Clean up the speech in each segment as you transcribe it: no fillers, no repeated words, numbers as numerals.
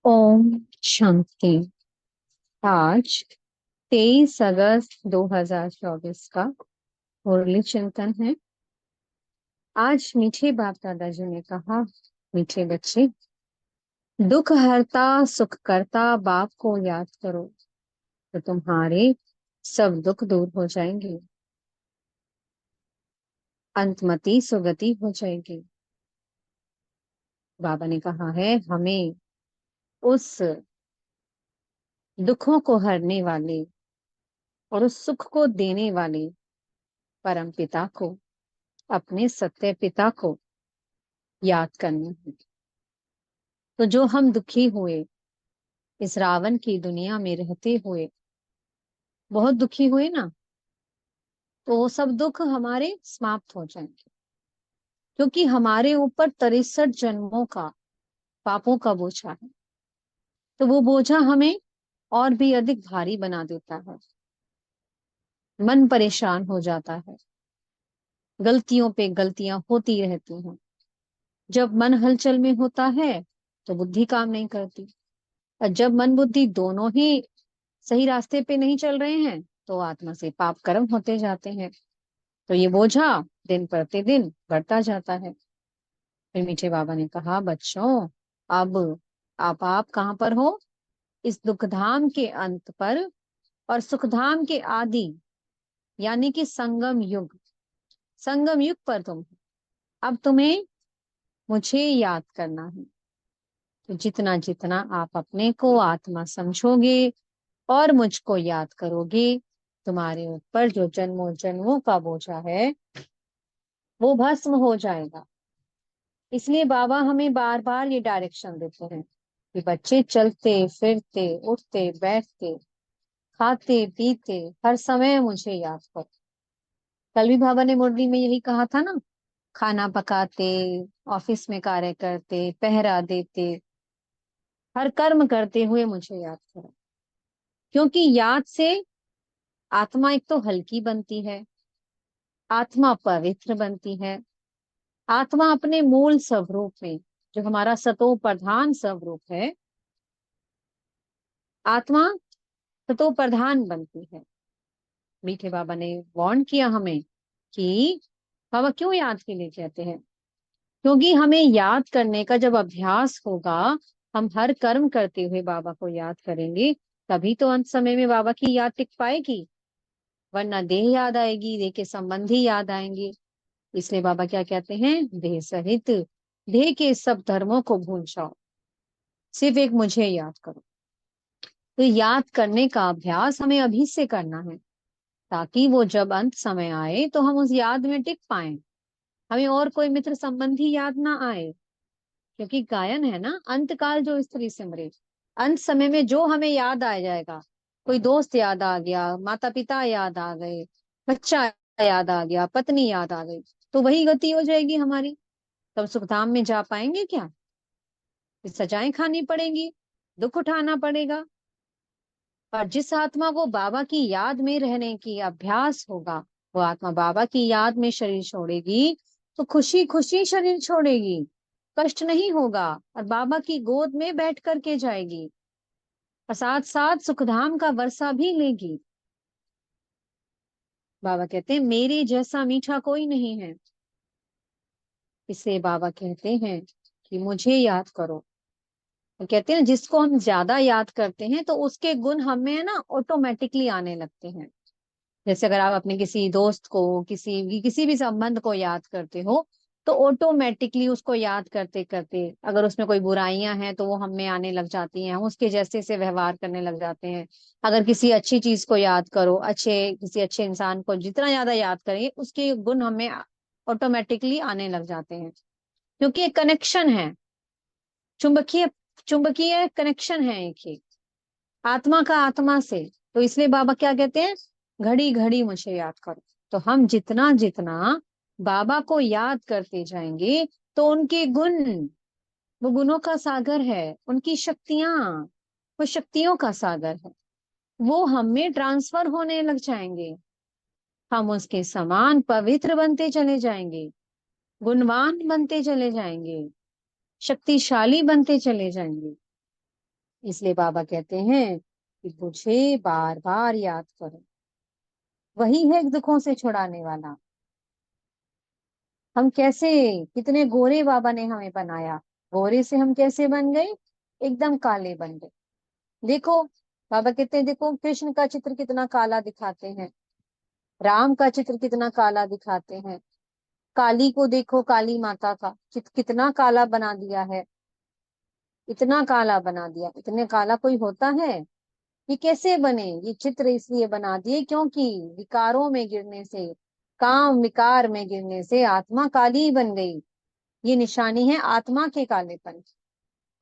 ओम शांति। आज 23 अगस्त 2024 का मुरली चिंतन है। आज मीठे बाप दादाजी ने कहा, मीठे बच्चे, दुख हरता सुख करता बाप को याद करो तो तुम्हारे सब दुख दूर हो जाएंगे, अंतमति सुगति हो जाएगी। बाबा ने कहा है हमें उस दुखों को हरने वाले और उस सुख को देने वाले परम पिता को, अपने सत्य पिता को याद करना है। तो जो हम दुखी हुए, इस रावण की दुनिया में रहते हुए बहुत दुखी हुए ना, तो वो सब दुख हमारे समाप्त हो जाएंगे, क्योंकि हमारे ऊपर 63 जन्मों का पापों का बोझा है। तो वो बोझा हमें और भी अधिक भारी बना देता है, मन परेशान हो जाता है, गलतियों पे गलतियां होती रहती हैं। जब मन हलचल में होता है तो बुद्धि काम नहीं करती, और जब मन बुद्धि दोनों ही सही रास्ते पे नहीं चल रहे हैं तो आत्मा से पाप कर्म होते जाते हैं। तो ये बोझा दिन प्रतिदिन बढ़ता जाता है। फिर मीठे बाबा ने कहा, बच्चों, अब आप कहाँ पर हो? इस दुखधाम के अंत पर और सुखधाम के आदि, यानी कि संगम युग पर तुम हो। अब तुम्हें मुझे याद करना है। तो जितना जितना आप अपने को आत्मा समझोगे और मुझको याद करोगे, तुम्हारे ऊपर जो जन्मों जन्मों का बोझा है वो भस्म हो जाएगा। इसलिए बाबा हमें बार बार ये डायरेक्शन देते हैं कि बच्चे, चलते फिरते उठते बैठते खाते पीते हर समय मुझे याद करो। कल भी बाबा ने मुरली में यही कहा था ना, खाना पकाते, ऑफिस में कार्य करते, पहरा देते, हर कर्म करते हुए मुझे याद करो। क्योंकि याद से आत्मा एक तो हल्की बनती है, आत्मा पवित्र बनती है, आत्मा अपने मूल स्वरूप में, जो हमारा सतो प्रधान स्वरूप है, आत्मा सतो प्रधान बनती है। मीठे बाबा ने वार्न किया हमें कि बाबा क्यों याद के लिए कहते हैं? क्योंकि हमें याद करने का जब अभ्यास होगा, हम हर कर्म करते हुए बाबा को याद करेंगे, तभी तो अंत समय में बाबा की याद टिक पाएगी। वरना देह याद आएगी, देह के संबंधी याद आएंगे। इसलिए बाबा क्या कहते हैं, देह सहित देह के सब धर्मों को भूल जाओ, सिर्फ एक मुझे याद करो। तो याद करने का अभ्यास हमें अभी से करना है, ताकि वो जब अंत समय आए तो हम उस याद में टिक पाए, हमें और कोई मित्र संबंधी याद ना आए। क्योंकि गायन है ना, अंत काल जो स्त्री सिमरे, अंत समय में जो हमें याद आ जाएगा, कोई दोस्त याद आ गया, माता पिता याद आ गए, बच्चा याद आ गया, पत्नी याद आ गई, तो वही गति हो जाएगी हमारी। तब सुखधाम में जा पाएंगे क्या? फिर सजाएं खानी पड़ेंगी, दुख उठाना पड़ेगा। और जिस आत्मा को बाबा की याद में रहने की अभ्यास होगा, वो आत्मा बाबा की याद में शरीर छोड़ेगी तो खुशी खुशी शरीर छोड़ेगी, कष्ट नहीं होगा, और बाबा की गोद में बैठ करके जाएगी, और साथ साथ सुखधाम का वर्षा भी लेगी। बाबा कहते हैं मेरे जैसा मीठा कोई नहीं है। इसलिए बाबा कहते हैं कि मुझे याद करो। वो कहते हैं जिसको हम ज्यादा याद करते हैं तो उसके गुण हमें ना ऑटोमेटिकली आने लगते हैं। जैसे अगर आप अपने किसी दोस्त को, किसी भी संबंध को याद करते हो, तो ऑटोमेटिकली उसको याद करते करते अगर उसमें कोई बुराइयां हैं तो वो हम में आने लग जाती हैं, हम उसके जैसे से व्यवहार करने लग जाते हैं। अगर किसी अच्छी चीज को याद करो, किसी अच्छे इंसान को जितना ज्यादा याद करेंगे, उसके गुण हमें ऑटोमेटिकली आने लग जाते हैं। क्योंकि एक कनेक्शन है, चुंबकीय चुंबकीय कनेक्शन है एक ही, आत्मा का आत्मा से। तो इसलिए बाबा क्या कहते हैं, घड़ी घड़ी मुझे याद करो। तो हम जितना जितना बाबा को याद करते जाएंगे, तो उनके गुण, वो गुणों का सागर है, उनकी शक्तियां, वो शक्तियों का सागर है, वो हमें ट्रांसफर होने लग जाएंगे। हम उसके समान पवित्र बनते चले जाएंगे, गुणवान बनते चले जाएंगे, शक्तिशाली बनते चले जाएंगे। इसलिए बाबा कहते हैं कि मुझे बार बार याद करो। वही है दुखों से छुड़ाने वाला। हम कैसे, कितने गोरे बाबा ने हमें बनाया, गोरे से हम कैसे बन गए, एकदम काले बन गए। देखो, बाबा कहते हैं देखो कृष्ण का चित्र कितना काला दिखाते हैं, राम का चित्र कितना काला दिखाते हैं, काली को देखो, काली माता का कितना काला बना दिया है, इतना काला बना दिया। इतने काला कोई होता है? ये कैसे बने? ये चित्र इसलिए बना दिए क्योंकि विकारों में गिरने से, काम विकार में गिरने से आत्मा काली बन गई। ये निशानी है आत्मा के कालेपन की।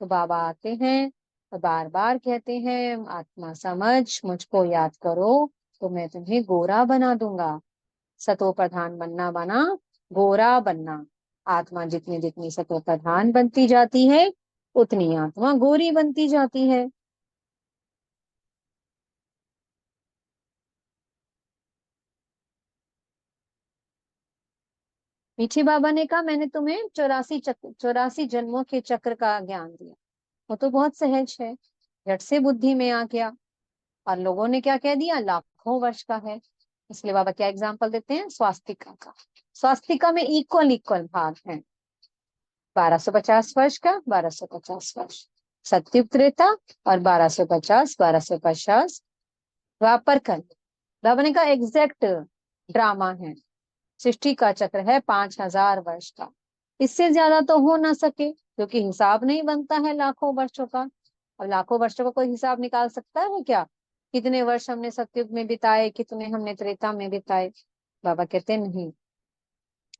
तो बाबा आते हैं और बार बार कहते हैं, आत्मा समझ, मुझको याद करो तो मैं तुम्हें गोरा बना दूंगा। सतो प्रधान बनना बना, गोरा बनना। आत्मा जितनी जितनी सतो प्रधान बनती जाती है, उतनी आत्मा गोरी बनती जाती है। मीठी बाबा ने कहा मैंने तुम्हें 84 जन्मों के चक्र का ज्ञान दिया, वो तो बहुत सहज है, झट से बुद्धि में आ गया। और लोगों ने क्या कह दिया, लाखों वर्ष का है। इसलिए बाबा क्या एग्जाम्पल देते हैं, स्वास्तिका का। स्वास्तिका में इक्वल इक्वल भाग है, 1250 वर्ष का, 1250 वर्ष सत्युग त्रेता, और 1250, 1250 द्वापर कल। बाबा ने कहा एग्जैक्ट ड्रामा है। सृष्टि का चक्र है 5000 वर्ष का, इससे ज्यादा तो हो ना सके, क्योंकि हिसाब नहीं बनता है लाखों वर्षों का। अब लाखों वर्षों का कोई हिसाब निकाल सकता है क्या? कितने वर्ष हमने सतयुग में बिताए, कितने हमने त्रेता में बिताए? बाबा कहते हैं, नहीं,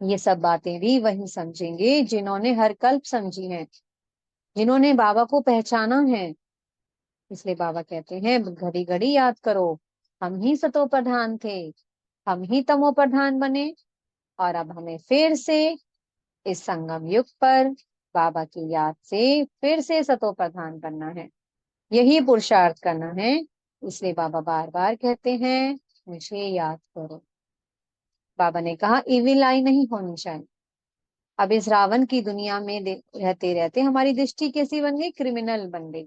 ये सब बातें भी वही समझेंगे जिन्होंने हर कल्प समझी है, जिन्होंने बाबा को पहचाना है। इसलिए बाबा कहते हैं घड़ी घड़ी याद करो, हम ही सतो प्रधान थे, हम ही तमो प्रधान बने, और अब हमें फिर से इस संगम युग पर बाबा की याद से फिर से सतो प्रधान बनना है, यही पुरुषार्थ करना है। इसलिए बाबा बार बार कहते हैं मुझे याद करो। बाबा ने कहा इविल आई नहीं होनी चाहिए। अब इस रावण की दुनिया में रहते रहते हमारी दृष्टि कैसी बन गई, क्रिमिनल बन गई।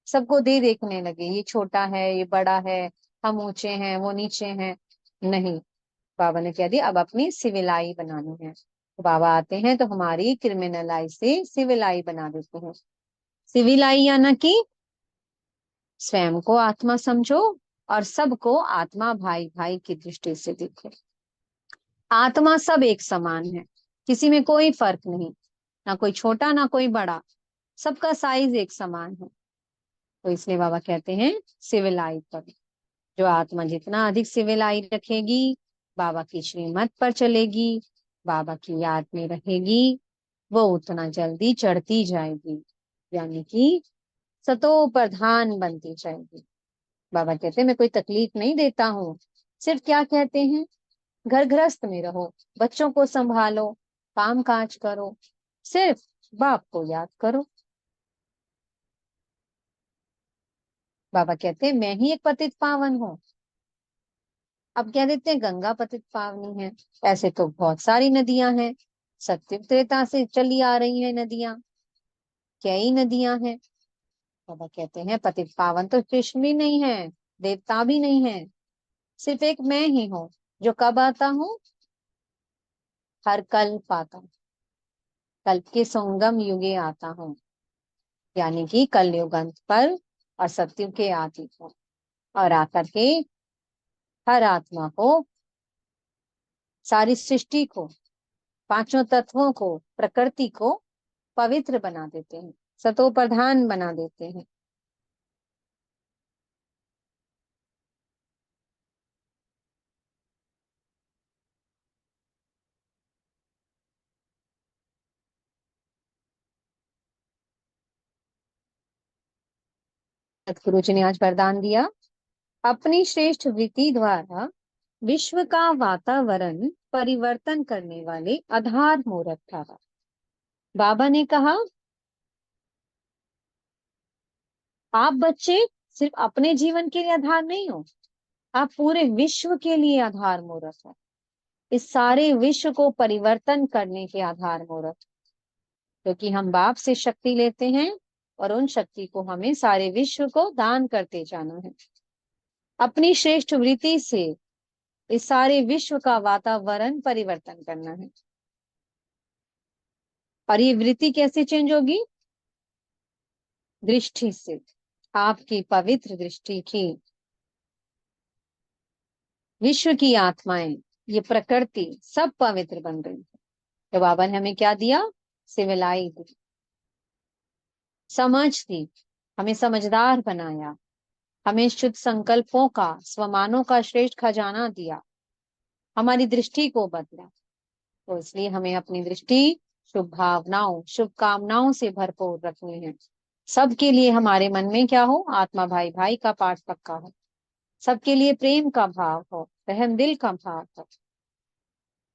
सबको दे देखने लगे, ये छोटा है, ये बड़ा है, हम ऊंचे हैं, वो नीचे हैं। नहीं, बाबा ने कह दिया अब अपनी सिविल आई बनानी है। तो बाबा आते हैं तो हमारी क्रिमिनल आई से सिविल आई बना देते हैं। सिविल आई यानी कि स्वयं को आत्मा समझो और सबको आत्मा भाई भाई की दृष्टि से देखो। आत्मा सब एक समान है, किसी में कोई फर्क नहीं, ना कोई छोटा ना कोई बड़ा, सबका साइज एक समान है। तो इसलिए बाबा कहते हैं सिविलाई पर। जो आत्मा जितना अधिक सिविलाई रखेगी, बाबा की श्रीमत पर चलेगी, बाबा की याद में रहेगी, वो उतना जल्दी चढ़ती जाएगी, यानी कि सतो प्रधान बनती जाएगी। बाबा कहते हैं मैं कोई तकलीफ नहीं देता हूँ, सिर्फ क्या कहते हैं, घर गृहस्थ में रहो, बच्चों को संभालो, काम काज करो, सिर्फ बाप को याद करो। बाबा कहते हैं मैं ही एक पतित पावन हूँ। अब कह देते हैं गंगा पतित पावनी है, ऐसे तो बहुत सारी नदियां हैं, सत्य त्रेता से चली आ रही है नदियां, कई नदियां हैं। बाबा कहते हैं पतित पावन तो कृष्ण भी नहीं है, देवता भी नहीं है, सिर्फ एक मैं ही हूँ, जो कब आता हूँ, हर कल्प आता हूँ, कल्प के संगम युगे आता हूँ, यानी कि कलयुग अंत पर और सत्युग के आदि को, और आकर के हर आत्मा को, सारी सृष्टि को, पांचों तत्वों को, प्रकृति को पवित्र बना देते हैं, सतो प्रधान बना देते हैं। सतगुरु जी ने आज वरदान दिया, अपनी श्रेष्ठ वृत्ति द्वारा विश्व का वातावरण परिवर्तन करने वाले आधार मूर्त था। बाबा ने कहा आप बच्चे सिर्फ अपने जीवन के लिए आधार नहीं हो, आप पूरे विश्व के लिए आधार मूर्त हो, इस सारे विश्व को परिवर्तन करने के आधार मूर्त। क्योंकि हम बाप से शक्ति लेते हैं, और उन शक्ति को हमें सारे विश्व को दान करते जाना है। अपनी श्रेष्ठ वृत्ति से इस सारे विश्व का वातावरण परिवर्तन करना है। और ये वृत्ति कैसे चेंज होगी? दृष्टि से। आपकी पवित्र दृष्टि की, विश्व की आत्माएं, ये प्रकृति सब पवित्र बन गई है। तो बाबा ने हमें क्या दिया? सिविलाई दी, समझ दी, हमें समझदार बनाया, हमें शुद्ध संकल्पों का, स्वमानों का श्रेष्ठ खजाना दिया, हमारी दृष्टि को बदला। तो इसलिए हमें अपनी दृष्टि शुभ भावनाओं, शुभकामनाओं से भरपूर रखनी है। सबके लिए हमारे मन में क्या हो? आत्मा भाई भाई का पाठ पक्का हो, सबके लिए प्रेम का भाव हो, रहम दिल का भाव हो।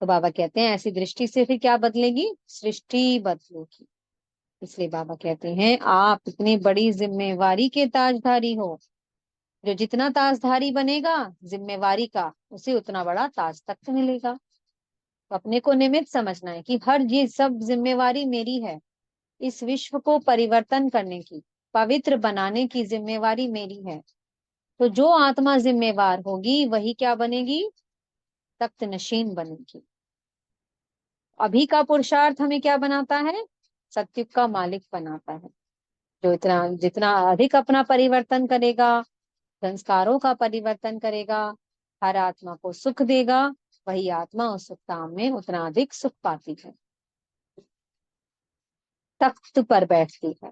तो बाबा कहते हैं ऐसी दृष्टि से फिर क्या बदलेगी? सृष्टि बदलेगी। इसलिए बाबा कहते हैं आप इतनी बड़ी जिम्मेवारी के ताजधारी हो। जो जितना ताजधारी बनेगा जिम्मेवारी का, उसे उतना बड़ा ताज तख्त मिलेगा। तो अपने को निमित्त समझना है कि हर ये सब जिम्मेवारी मेरी है। इस विश्व को परिवर्तन करने की, पवित्र बनाने की जिम्मेवारी मेरी है। तो जो आत्मा जिम्मेवार होगी वही क्या बनेगी? तख्त नशीन बनेगी। अभी का पुरुषार्थ हमें क्या बनाता है? सत्युग का मालिक बनाता है। जो इतना जितना अधिक अपना परिवर्तन करेगा, संस्कारों का परिवर्तन करेगा, हर आत्मा को सुख देगा, वही आत्मा उस सुख धाम में उतना अधिक सुख पाती है, तख्त पर बैठती है।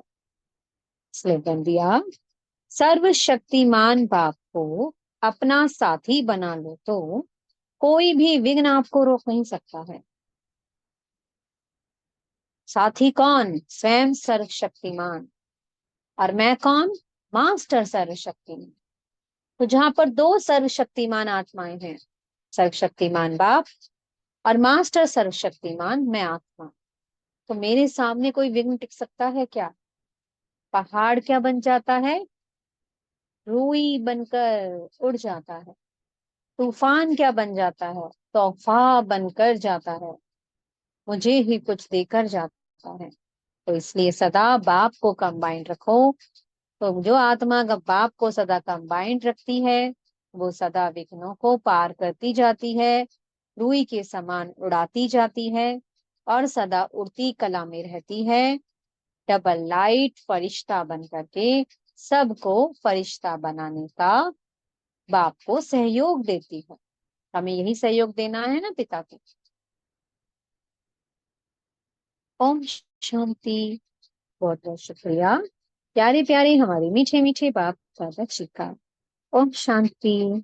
स्लोगन दिया, सर्वशक्तिमान बाप को अपना साथी बना लो तो कोई भी विघ्न आपको रोक नहीं सकता है। साथी कौन? स्वयं सर्वशक्तिमान। और मैं कौन? मास्टर सर्वशक्तिमान। तो जहां पर दो सर्वशक्तिमान आत्माएं हैं, सर्वशक्तिमान बाप और मास्टर सर्वशक्तिमान मैं आत्मा, तो मेरे सामने कोई विघ्न टिक सकता है क्या? पहाड़ क्या बन जाता है? रूई बनकर उड़ जाता है। तूफान क्या बन जाता है? तूफा बनकर जाता है, मुझे ही कुछ देकर जाता है। तो इसलिए सदा बाप को कंबाइंड रखो। तो जो आत्मा बाप को सदा कंबाइंड रखती है, वो सदा विघ्नों को पार करती जाती है, रुई के समान उड़ाती जाती है और सदा उड़ती कला में रहती है। डबल लाइट फरिश्ता बन करके सबको फरिश्ता बनाने का बाप को सहयोग देती है। हमें यही सहयोग देना है ना पिता को। ओम शांति। बहुत बहुत शुक्रिया प्यारे प्यारे हमारे मीठे मीठे बाप दादा जी का। ओम शांति।